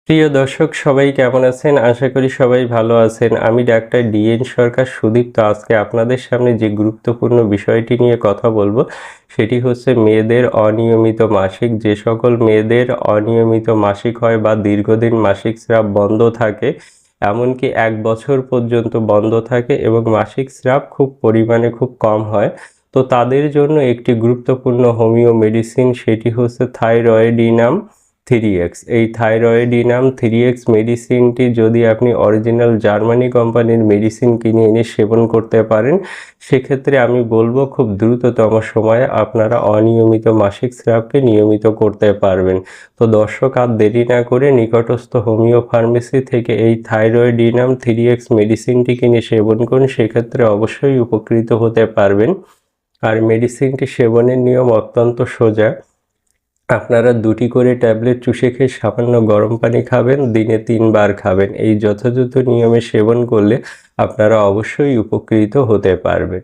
প্রিয় দর্শক সবাই কেমন আছেন? আশা করি সবাই ভালো আছেন। আমি ডাক্তার ডিএন সরকার সুদীপ্ত আজকে আপনাদের সামনে যে গুরুত্বপূর্ণ বিষয়টি নিয়ে কথা বলবো সেটি হচ্ছে মেয়েদের অনিয়মিত মাসিক। যে সকল মেয়েদের অনিয়মিত মাসিক হয় বা দীর্ঘদিন মাসিক স্রাব বন্ধ থাকে, এমনকি 1 বছর পর্যন্ত বন্ধ থাকে এবং মাসিক স্রাব খুব পরিমাণে খুব কম হয়, তো তাদের জন্য একটি গুরুত্বপূর্ণ হোমিও মেডিসিন, সেটি হচ্ছে থাইরয়েডিনাম 3x। এই থাইরয়েডিনাম 3x মেডিসিনটি যদি আপনি অরিজিনাল জার্মানি কোম্পানির মেডিসিন কিনে এনে সেবন করতে পারেন, সেক্ষেত্রে আমি বলবো খুব দ্রুততম সময়ে আপনারা অনিয়মিত মাসিক স্রাবকে নিয়মিত করতে পারবেন। তো দর্শক, আর দেরি না করে নিকটস্থ হোমিও ফার্মেসি থেকে এই থাইরয়েডিনাম 3x মেডিসিনটি কিনে সেবন করুন, সেক্ষেত্রে অবশ্যই উপকৃত হতে পারবেন। আর মেডিসিনটি সেবনের নিয়ম অত্যন্ত সোজা। আপনারা 2টি করে ট্যাবলেট চুষে খেয়ে সামান্য গরম পানি খাবেন, দিনে 3 বার খাবেন। এই যথাযথ নিয়মে সেবন করলে আপনারা অবশ্যই উপকৃত হতে পারবেন।